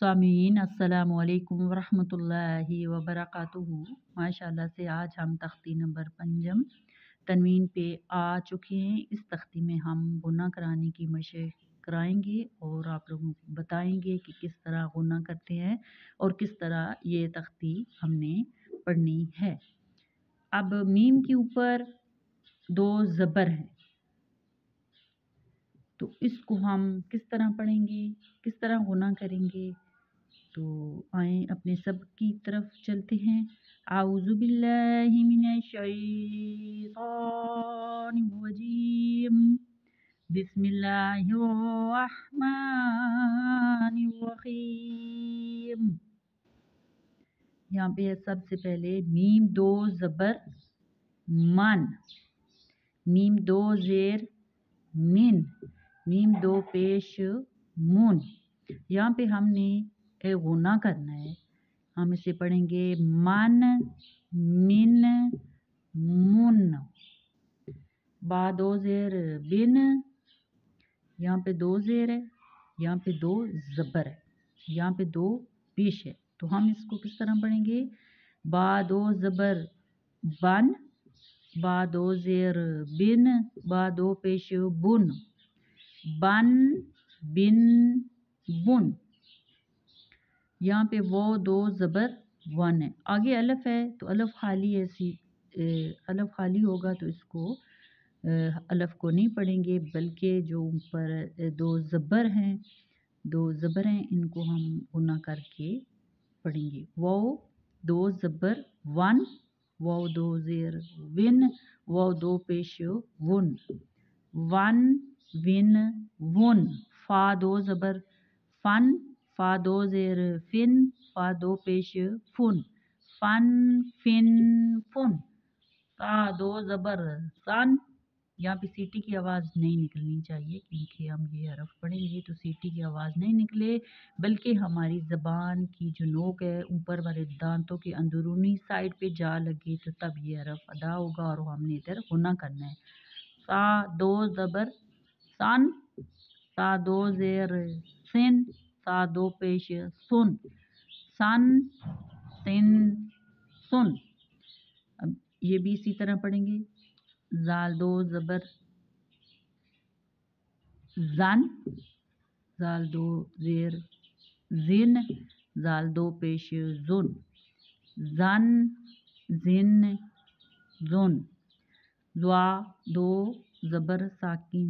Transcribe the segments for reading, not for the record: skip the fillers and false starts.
सामीन अस्सलामु अलैकुम वरहमतुल्लाहि वबरकातुहू। माशाल्लाह से आज हम तख्ती नंबर 5 तनवीन पे आ चुके हैं। इस तख्ती में हम गुना कराने की मशक कराएंगे और आप लोगों को बताएंगे कि किस तरह गुना करते हैं और किस तरह ये तख्ती हमने पढ़नी है। अब मीम के ऊपर 2 ज़बर हैं, तो इसको हम किस तरह पढ़ेंगे, किस तरह गुना करेंगे, तो आए अपने सब की तरफ चलते हैं। आऊज़ु बिल्लाहि मिनश शैतानिर रजीम, बिस्मिल्लाहिर रहमानिर रहीम। यहाँ पे है सबसे पहले मीम 2 ज़बर मन, मीम 2 ज़ेर मिन, मीम 2 पेश मुन। यहाँ पे हमने गुना करना है। हम इसे पढ़ेंगे मन मिन मुन। बा 2 ज़ेर बिन, यहाँ पे 2 ज़ेर है, यहाँ पे 2 ज़बर है, यहाँ पे 2 पेश है। तो हम इसको किस तरह पढ़ेंगे? बा 2 ज़बर बन, बा 2 ज़ेर बिन, बा 2 पेश बुन, बन बिन बुन। यहाँ पे वो 2 ज़बर 1 है। आगे अलफ है तो अलफ खाली है, अलफ खाली होगा तो इसको अलफ को नहीं पढ़ेंगे, बल्कि जो ऊपर 2 ज़बर हैं, 2 ज़बर हैं, इनको हम गुना करके पढ़ेंगे। वो 2 ज़बर 1, वो 2 ज़ेर विन, वो 2 पेश वुन, वन विन वुन। फा 2 ज़बर फन, फा 2 ज़ेर फिन, फा 2 पेश फुन, फन फिन फुन। सा 2 ज़बर सन। यहाँ पे सीटी की आवाज़ नहीं निकलनी चाहिए, क्योंकि हम ये हरफ पढ़ेंगे तो सीटी की आवाज़ नहीं निकले, बल्कि हमारी ज़बान की जो नोक है ऊपर वाले दांतों के अंदरूनी साइड पे जा लगे, तो तब ये हरफ अदा होगा और हमने इधर गुना करना है। सा 2 ज़बर सन, सा 2 ज़ेर सिन, सा 2 पेश सुन, सन सिन सुन। अब ये भी इसी तरह पढ़ेंगे। जाल 2 ज़बर जन, जाल 2 ज़ेर जिन, जाल 2 पेश जुन, जन जिन जुन। ज़्वा 2 ज़बर साकिन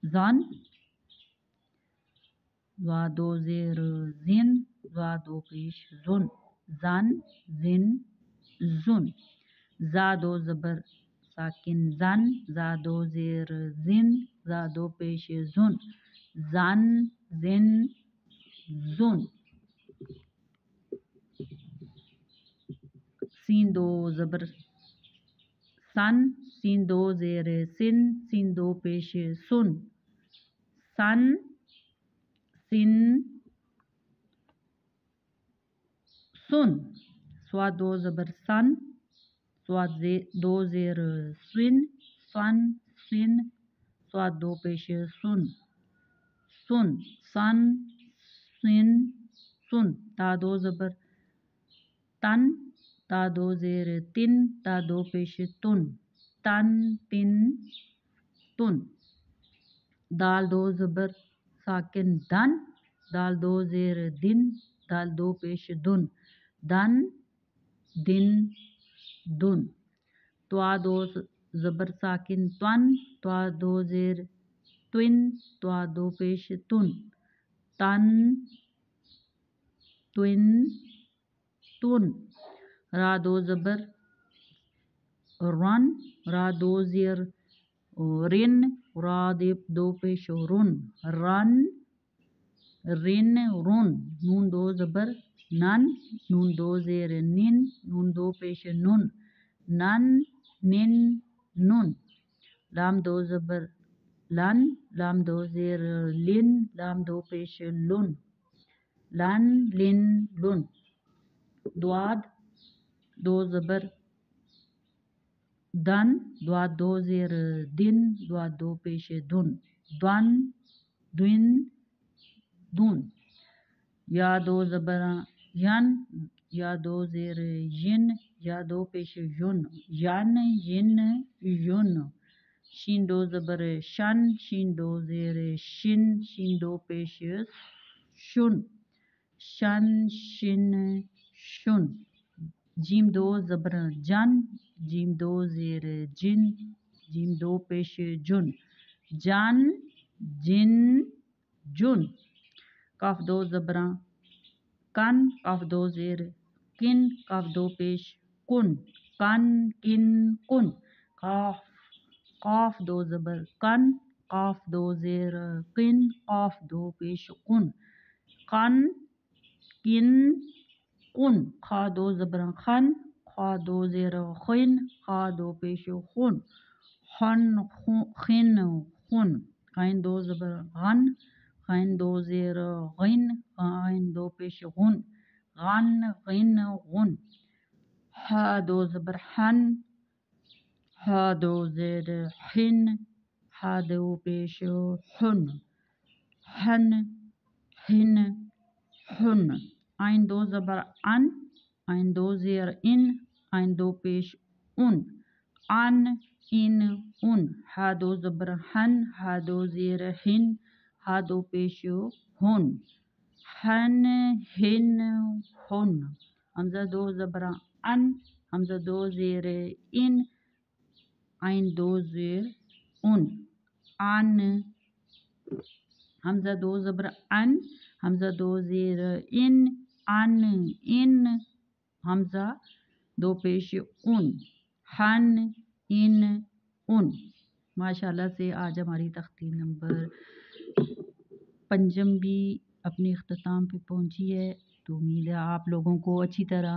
जन, ज़्वा 2 ज़ेर जिन, ज़्वा 2 पेश जुन, जन जिन जुन। ज़ा 2 ज़बर साकिन जन, ज़ा 2 ज़ेर जिन, ज़ा 2 पेश जुन, जन जिन जुन। सीन 2 ज़बर सन, सीन 2 ज़ेर सिन, सीन 2 पेश सुन, सन सिन सुन। स्वाद 2 ज़बर सन, स्वाद 2 ज़ेर स्विन, सन स्विन, स्वाद 2 पेश सुन, सुन सन सिन सुन। ता 2 ज़बर तन, ता 2 ज़ेर तिन, ता 2 पेश तुन, तन तिन तुन। दाल 2 ज़बर साकिन दन, दाल 2 ज़ेर दिन, दाल 2 पेश दुन, दन दिन दुन। त्वा 2 ज़बर साकिन त्वन, त्वा 2 ज़ेर त्विन, त्वा 2 पेश तुन, तन त्विन तुन। रा 2 ज़बर रन, रा 2 ज़ेर रिन, रा 2 पेश रुन, रन रिन रुन। नून 2 ज़बर नन, नून 2 ज़ेर निन, नून 2 पेश नुन, नन निन नुन। लाम 2 ज़बर लन, लाम 2 ज़ेर लिन, लाम 2 पेश लुन, लन लिन लुन। द्वाद 2 ज़बर दन, द्वाद 2 ज़ेर दिन, द्वाद 2 पेश दुन, द्वन द्विन दुन। یا دو زبر ین، یا دو زیر ین، یا دو پیش یون، ین ین یون، شین دو زبر شن، شین دو زیر شن، شین دو پیش شن، شن شن شن، جیم دو زبر جن، جیم دو زیر جن، جیم دو پیش جن، جن جن جن، کاف دو زبراں کن، کاف دو زیر کن، کاف دو پیش کن، کن کن کن، قاف، قاف دو زبر کن، قاف دو زیر کن، قاف دو پیش کن، قن کن کن، خا دو زبراں خن، خا دو زیر خن، خا دو پیش خن، خن خن خن، غین دو زبر غن، غین دو زیر غن، غین دو پیش غن، غن غن غن، ہا دو زبر حن، ہا دو زیر حن، ہا دو پیش حن، حن حن حن، عین دو زبر ان، عین دو زیر ان، عین دو پیش ان، ان ان ان، ہا دو زبر ہن، ہا دو زیر ہن، ہا دو پیش ہن، ہن ہن ہن، حمزہ دو زبر ان، حمزہ دو زیر ان، عین دو زیر ان، ان، حمزہ دو زبر ان، حمزہ دو زیر ان، ان، حمزہ دو پیش ان، ہن ان ان۔ ماشاءاللہ سے آج ہماری تختی نمبر 5 بھی اپنے اختتام پہ پہنچی ہے، تو امید ہے آپ لوگوں کو اچھی طرح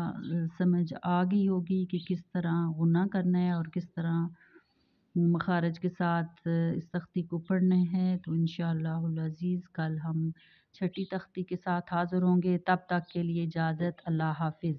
سمجھ آ گئی ہوگی کہ کس طرح غنہ کرنا ہے اور کس طرح مخارج کے ساتھ اس تختی کو پڑھنا ہے۔ تو انشاءاللہ العزیز کل ہم چھٹی تختی کے ساتھ حاضر ہوں گے، تب تک کے لیے اجازت، اللہ حافظ۔